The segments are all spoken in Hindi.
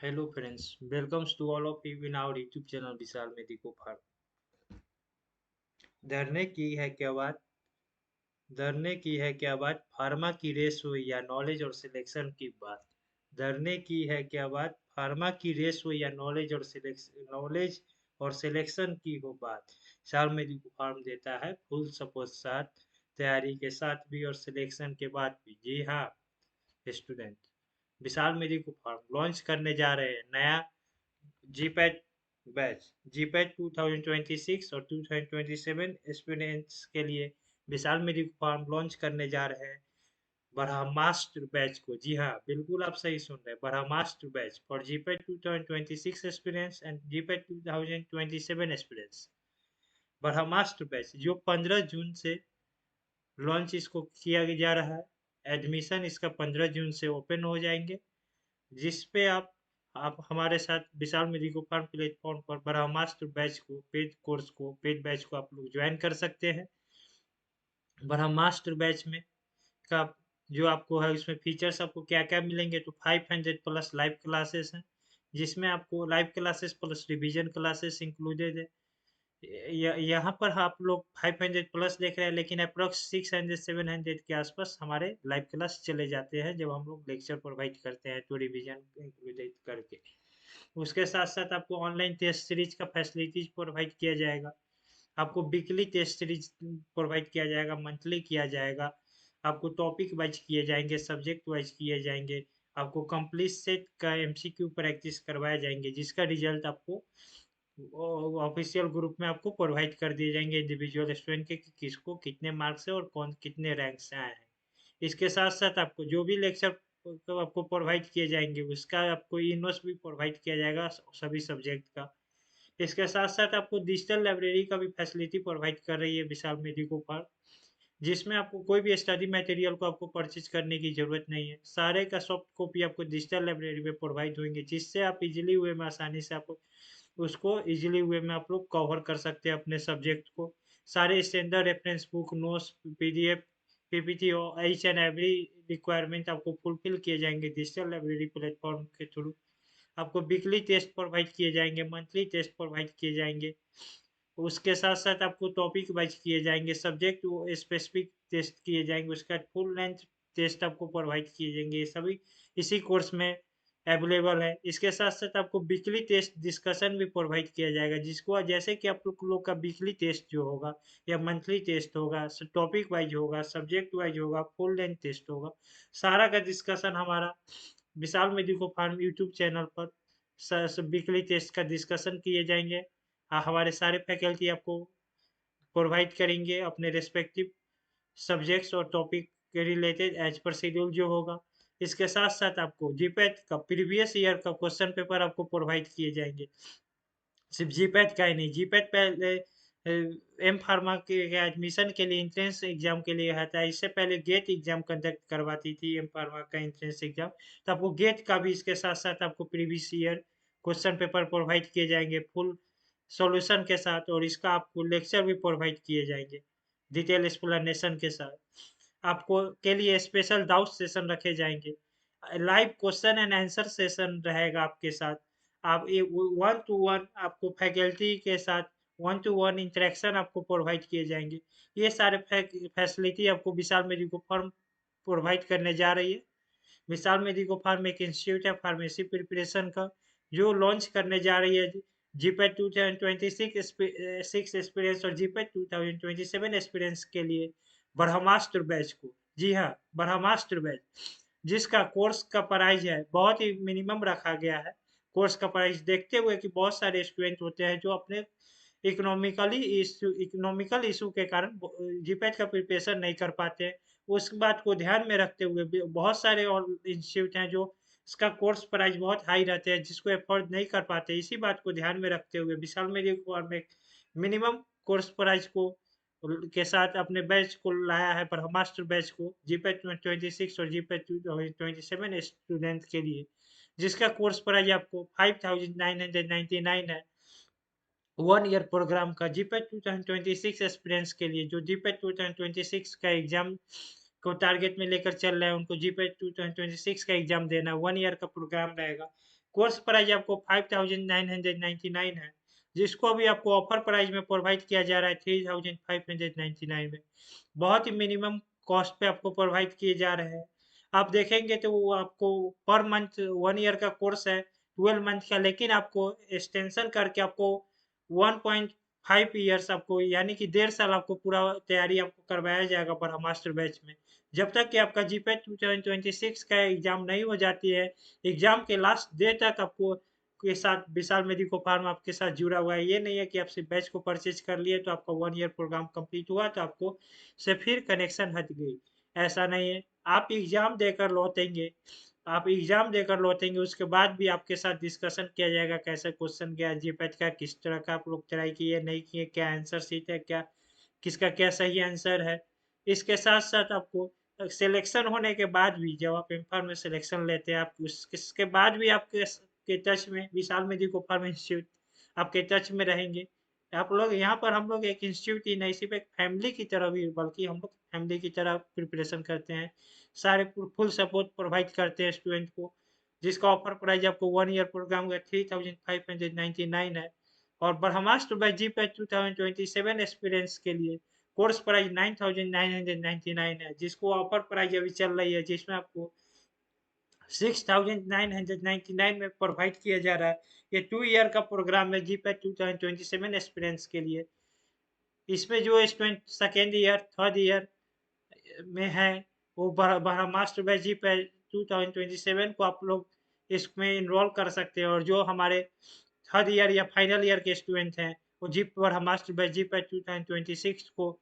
Hello friends, welcomes to all of you in our YouTube channel Vishal Medico Pharm. धरने की है क्या बात धरने की है क्या बात फार्मा की रेस हुई या नॉलेज और सिलेक्शन की बात। धरने की है क्या बात फार्मा की रेस हुई या नॉलेज और सिलेक्शन की हो बात। विशाल मेडिको फार्म देता है फुल सपोर्ट साथ, तैयारी के साथ भी और सिलेक्शन के बाद भी। जी हाँ स्टूडेंट, विशाल मेडिको फार्म लॉन्च करने जा रहे हैं नया जीपैट बैच। जीपैट 2026 और 2027 स्टूडेंट्स के लिए विशाल मेडिको फार्म लॉन्च करने जा रहे हैं ब्रह्मास्त्र बैच को। जी हाँ बिल्कुल आप सही सुन रहे हैं, Brahmastra batch for GPAT 2026 experience and GPAT 2027 एक्सपीरियंस। ब्रह्मास्त्र बैच जो 15 जून से लॉन्च इसको किया जा रहा है। एडमिशन इसका 15 जून से ओपन हो जाएंगे, जिस पे आप हमारे साथ विशाल मेडिको फार्म प्लेटफॉर्म पर ब्रह्मास्त्र बैच को पेड बैच को आप लोग ज्वाइन कर सकते हैं। ब्रह्मास्त्र बैच में का जो आपको है उसमें फीचर्स आपको क्या क्या मिलेंगे, तो 500 प्लस लाइव क्लासेस हैं, जिसमें आपको live classes plus revision classes included है। यहाँ पर आप लोग 500 प्लस देख रहे हैं, लेकिन अप्रोक्स 600-700 के आसपास हमारे लाइव क्लास चले जाते हैं जब हम लोग लेक्चर प्रोवाइड करते हैं तो रिवीजन इंक्लूडेड करके। उसके साथ साथ आपको ऑनलाइन टेस्ट सीरीज का फैसिलिटीज प्रोवाइड किया जाएगा। आपको वीकली टेस्ट सीरीज प्रोवाइड किया जाएगा, मंथली किया जाएगा। आपको टॉपिक वाइज किए जाएंगे, सब्जेक्ट वाइज किए जाएंगे। आपको कंप्लीट सेट का एमसीक्यू प्रैक्टिस करवाए जाएंगे, जिसका रिजल्ट आपको ऑफिशियल ग्रुप में आपको प्रोवाइड कर दिए जाएंगे इंडिविजुअल स्टूडेंट के कि किसको कितने मार्क्स है और कौन कितने रैंक से आए हैं। इसके साथ साथ आपको जो भी लेक्चर आपको प्रोवाइड किए जाएंगे उसका आपको ई नोट्स भी प्रोवाइड किया जाएगा सभी सब्जेक्ट का। इसके साथ साथ आपको डिजिटल लाइब्रेरी का भी फैसिलिटी प्रोवाइड कर रही है विशाल मेडिको फार्म, जिसमें आपको कोई भी स्टडी मटेरियल को आपको परचेज करने की जरूरत नहीं है। सारे का सॉफ्ट कॉपी आपको डिजिटल लाइब्रेरी में प्रोवाइड होंगे, जिससे आप इजीली वे में आसानी से आप उसको इजीली वे में आप लोग कवर कर सकते हैं अपने सब्जेक्ट को। सारे standard reference book, notes, PDF, PPT और ईच एंड एवरी रिक्वायरमेंट आपको फुलफिल किए जाएंगे डिजिटल लाइब्रेरी प्लेटफॉर्म के थ्रू। आपको वीकली टेस्ट प्रोवाइड किए जाएंगे, मंथली टेस्ट प्रोवाइड किए जाएंगे। उसके साथ साथ आपको टॉपिक वाइज किए जाएंगे, सब्जेक्ट स्पेसिफिक टेस्ट किए जाएंगे, उसका फुल लेंथ टेस्ट आपको प्रोवाइड किए जाएंगे। ये सभी इसी कोर्स में अवेलेबल है। इसके साथ साथ आपको वीकली टेस्ट डिस्कशन भी प्रोवाइड किया जाएगा, जिसको जैसे कि आप लोग का वीकली टेस्ट जो होगा या मंथली टेस्ट होगा, टॉपिक वाइज होगा, सब्जेक्ट वाइज होगा, फुल लेंथ टेस्ट होगा, सारा का डिस्कशन हमारा विशाल मेडिको फार्म यूट्यूब चैनल पर वीकली टेस्ट का डिस्कशन किए जाएंगे। हमारे सारे फैकल्टी आपको प्रोवाइड करेंगे अपने रेस्पेक्टिव सब्जेक्ट्स और टॉपिक के रिलेटेड एज पर शेड्यूल जो होगा। इसके साथ साथ आपको जीपैट का प्रीवियस ईयर का क्वेश्चन पेपर आपको प्रोवाइड किए जाएंगे। सिर्फ जीपैट का ही नहीं, जीपैट पहले एम फार्मा के एडमिशन के लिए एंट्रेंस एग्जाम के लिए आता है। इससे पहले गेट एग्जाम कंडक्ट करवाती थी एम फार्मा का एंट्रेंस एग्जाम, तो आपको गेट का भी इसके साथ साथ आपको previous year question paper provide किए जाएंगे फुल सॉल्यूशन के साथ, और इसका आपको लेक्चर भी प्रोवाइड किए जाएंगे डिटेल एक्सप्लेनेशन के साथ। आपको के लिए स्पेशल डाउट सेशन रखे जाएंगे, live question and answer session रहेगा आपके साथ। आप ये वन टू वन आपको फैकल्टी के साथ वन टू वन इंटरेक्शन आपको प्रोवाइड किए जाएंगे। ये सारे फैसिलिटी आपको विशाल मेडिको फार्म प्रोवाइड करने जा रही है। विशाल मेडिको फार्म एक इंस्टीट्यूट है फार्मेसी प्रिपरेशन का, जो लॉन्च करने जा रही है जीपैट 2026 एक्सपीरियंस और जीपैट 2027 एक्सपीरियंस के लिए ब्रह्मास्त्र बैच को। जी हाँ ब्रह्मास्त्र बैच, जिसका कोर्स का प्राइस है बहुत ही मिनिमम रखा गया है। कोर्स का प्राइस देखते हुए कि बहुत सारे स्टूडेंट होते हैं जो अपने इकोनॉमिकल इशू के कारण जीपैट का प्रिपरेशन नहीं कर पाते हैं। उस बात को ध्यान में रखते हुए बहुत सारे और इंस्टीट्यूट हैं जो इसका कोर्स प्राइस बहुत हाई रहते हैं, जिसको अफोर्ड नहीं कर पाते। इसी बात को ध्यान में रखते हुए विशाल मेडिको फार्म एक मिनिमम कोर्स प्राइस को के साथ अपने बैच को लाया है, ब्रह्मास्त्र बैच को जीपैट 26 और जीपैट 27 स्टूडेंट के लिए, जिसका कोर्स प्राइस आपको 5999 है। 1 ईयर प्रोग्राम का जीपैट 2026 एक्सपीरियंस के लिए, जो जीपैट 2026 का एग्जाम को टारगेट में लेकर चल रहे हैं, उनको जीपैट 2026 का एग्जाम देना 1 ईयर का प्रोग्राम रहेगा। कोर्स प्राइस आपको 5,999 है, जिसको अभी आपको ऑफर प्राइस में प्रोवाइड किया जा रहा है 3,599 में। बहुत ही मिनिमम कॉस्ट पे आपको प्रोवाइड किए जा रहे हैं। आप देखेंगे तो वो आपको पर मंथ 1 ईयर का कोर्स है, 12 मंथ का, लेकिन आपको एक्सटेंशन करके आपको 1.5 ईयर्स आपको यानी कि 1.5 साल आपको पूरा तैयारी आपको करवाया जाएगा ब्रह्मास्त्र बैच में। जब तक कि आपका जीपैट 2026 का एग्जाम नहीं हो जाती है, एग्जाम के लास्ट डे तक आपको के साथ विशाल मेडिको फार्म आपके साथ जुड़ा हुआ है। ये नहीं है कि आप सिर्फ बैच को परचेज कर लिए तो आपका 1 ईयर प्रोग्राम कंप्लीट हुआ तो आपको से फिर कनेक्शन हट गई। ऐसा नहीं है। आप एग्जाम देकर लौटेंगे, आप एग्जाम देकर लौटेंगे, उसके बाद भी आपके साथ डिस्कशन किया जाएगा कैसे क्वेश्चन गया जीपैट का, किस तरह का आप लोग ट्राई किए नहीं किए, क्या आंसर शीट है, क्या किसका क्या सही आंसर है। इसके साथ साथ आपको सिलेक्शन होने के बाद भी जब आप एम्फार में सिलेक्शन लेते हैं, आप उसके बाद भी आपके के टच में विशाल मेडिको फार्म इंस्टीट्यूट आपके टच में रहेंगे। आप लोग यहाँ पर हम लोग एक इंस्टीट्यूट ही नहीं, सिर्फ एक फैमिली की तरह भी, बल्कि हम लोग फैमिली की तरह प्रिपरेशन करते हैं। सारे फुल सपोर्ट प्रोवाइड करते हैं स्टूडेंट को, जिसका ऑफर प्राइस आपको 1 ईयर प्रोग्राम का 3,599 है। और ब्रह्मास्त्र बाय जी पैच 2027 एक्सपीरियंस के लिए कोर्स प्राइस 9,999 है, जिसको ऑफर प्राइस अभी चल रही है, जिसमें आपको 6,999 में प्रोवाइड किया जा रहा है। ये 2 ईयर का प्रोग्राम है जी पैच 2027 एक्सपीरियंस के लिए। इसमें जो student second year third year में है वो ब्रह्मास्त्र बाय जी पैच 2027 को आप लोग इसमें इनरोल कर सकते हैं। और जो हमारे थर्ड ईयर या फाइनल ईयर के स्टूडेंट हैं वो जी ब्रह्मास्त्र बाय जी पैच 2026 को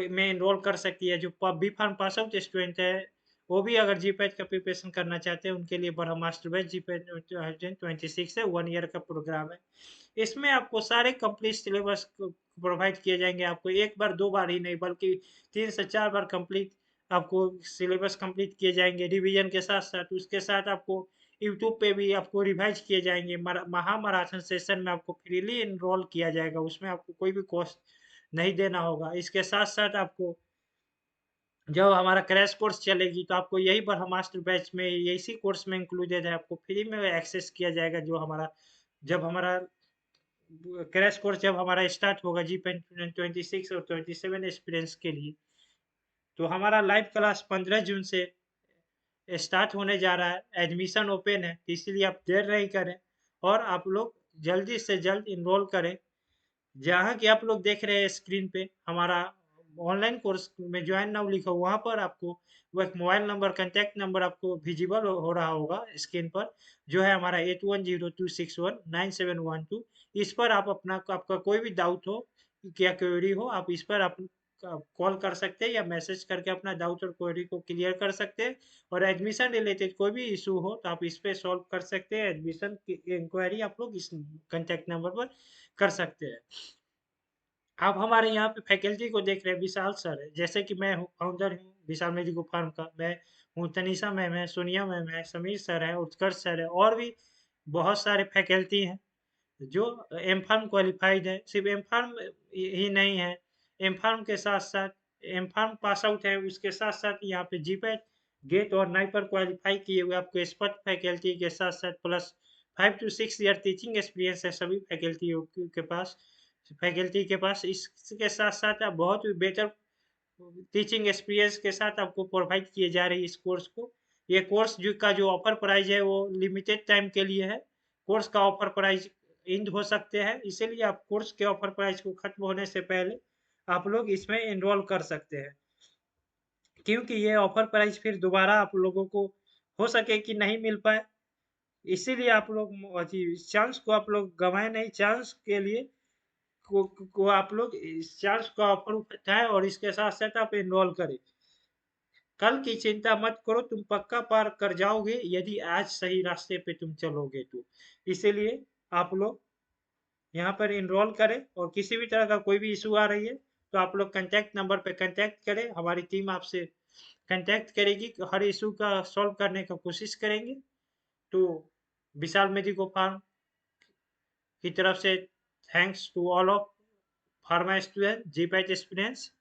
में एनरोल कर सकती है। जो B Pharm pass out student है वो भी अगर जी पैच का प्रिपरेशन करना चाहते हैं, उनके लिए ब्रह्मास्त्र बैच जी पैच 2026 है, 1 ईयर का प्रोग्राम है। इसमें आपको सारे कंप्लीट सिलेबस प्रोवाइड किए जाएंगे। आपको एक बार दो बार ही नहीं बल्कि 3 से 4 बार कंप्लीट आपको सिलेबस कंप्लीट किए जाएंगे रिवीजन के साथ साथ। उसके साथ आपको यूट्यूब पे भी आपको रिवाइज किए जाएंगे। महामराथन सेशन में आपको फ्रीली इनरोल किया जाएगा, उसमें आपको कोई भी कॉस्ट नहीं देना होगा। इसके साथ साथ आपको जब हमारा क्रैश कोर्स चलेगी तो आपको यही ब्रह्मास्त्र बैच में इसी कोर्स में इंक्लूडेड है, आपको फ्री में एक्सेस किया जाएगा। जो हमारा जब हमारा क्रैश कोर्स जब हमारा स्टार्ट होगा जी पेन 26 और 27 एक्सपीरियंस के लिए, तो हमारा लाइव क्लास 15 जून से स्टार्ट होने जा रहा है। एडमिशन ओपन है, इसीलिए आप देर नहीं करें और आप लोग जल्दी से जल्द इनरोल करें। जहाँ की आप लोग देख रहे हैं स्क्रीन पे हमारा ऑनलाइन कोर्स में ज्वाइन नाउ लिखा हुआ, वहाँ पर आपको वो एक मोबाइल नंबर कॉन्टैक्ट नंबर आपको विजिबल हो रहा होगा स्क्रीन पर, जो है हमारा 8102619712। इस पर आप अपना आपका कोई भी डाउट हो, क्या क्वेरी हो, आप इस पर आप कॉल कर सकते हैं या मैसेज करके अपना डाउट और क्वेरी को क्लियर कर सकते हैं। और एडमिशन रिलेटेड कोई भी इशू हो तो आप इस पे सॉल्व कर सकते हैं। एडमिशन की इंक्वायरी आप लोग इस कॉन्टैक्ट नंबर पर कर सकते हैं। आप हमारे यहाँ पे फैकल्टी को देख रहे हैं, विशाल सर है, जैसे कि मैं हूँ फाउंडर हूँ विशाल मेडिको फार्म का। मैं हूँ, तनीषा मैम है, सोनिया मैम है, समीर सर है, उत्कर्ष सर है, और भी बहुत सारे फैकल्टी हैं जो एम फार्म क्वालिफाइड है। सिर्फ एम फार्म ही नहीं है, एम फार्म के साथ साथ एम फार्म पास आउट है, उसके साथ साथ यहाँ पे जीपैट गेट और नाइपर क्वालिफाई किए हुए आपको एक्सपर्ट फैकल्टी के साथ साथ plus 5 to 6 year teaching experience है सभी फैकल्टी के पास। इसके साथ साथ आप बहुत ही बेटर टीचिंग एक्सपीरियंस के साथ आपको प्रोवाइड किए जा रही है इस कोर्स को। ये कोर्स जो ऑफर प्राइस है वो लिमिटेड टाइम के लिए है। कोर्स का ऑफर प्राइस एंड हो सकते हैं, इसीलिए आप कोर्स के ऑफर प्राइस को खत्म होने से पहले आप लोग इसमें एनरोल कर सकते हैं, क्योंकि ये ऑफर प्राइस फिर दोबारा आप लोगों को हो सके कि नहीं मिल पाए। इसीलिए आप लोग इस चांस को आप लोग गंवाए नहीं। चांस के लिए को आप लोग इस चांस का ऑफर उठाएं और इसके साथ साथ आप एनरोल करें। कल की चिंता मत करो, तुम पक्का पार कर जाओगे यदि आज सही रास्ते पे तुम चलोगे तो। इसीलिए आप लोग यहाँ पर इनरोल करें और किसी भी तरह का कोई भी इशू आ रही है तो आप लोग कांटेक्ट नंबर पे कांटेक्ट करें। हमारी टीम आपसे कांटेक्ट करेगी, हर इशू का सॉल्व करने का कोशिश करेंगे। तो विशाल मेडिको फार्म की तरफ से thanks to all of pharma student GPAT experience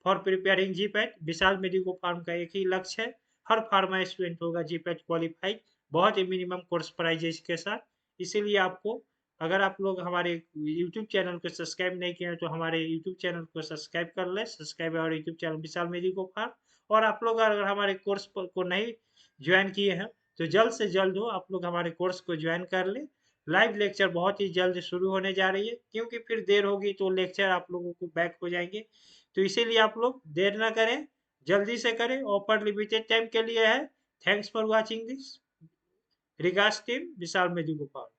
for preparing GPAT. Vishal Medico Pharm का एक ही लक्ष्य है, हर फार्मा स्टूडेंट होगा जीपैट क्वालिफाइड बहुत ही मिनिमम कोर्स प्राइजेस के साथ। इसीलिए आपको, अगर आप लोग हमारे यूट्यूब चैनल को सब्सक्राइब नहीं किए हैं तो हमारे यूट्यूब चैनल को सब्सक्राइब कर ले, सब्सक्राइब और यूट्यूब चैनल विशाल मेडिको फार्म। और आप लोग अगर हमारे कोर्स को नहीं ज्वाइन किए हैं तो जल्द से जल्द हो आप लोग हमारे कोर्स को ज्वाइन कर ले। लाइव लेक्चर बहुत ही जल्द शुरू होने जा रही है, क्योंकि फिर देर होगी तो लेक्चर आप लोगों को बैक हो जाएंगे। तो इसीलिए आप लोग देर ना करें, जल्दी से करें। ऑफर लिमिटेड टाइम के लिए है। Thanks for watching this. Regards team Vishal Medico farm.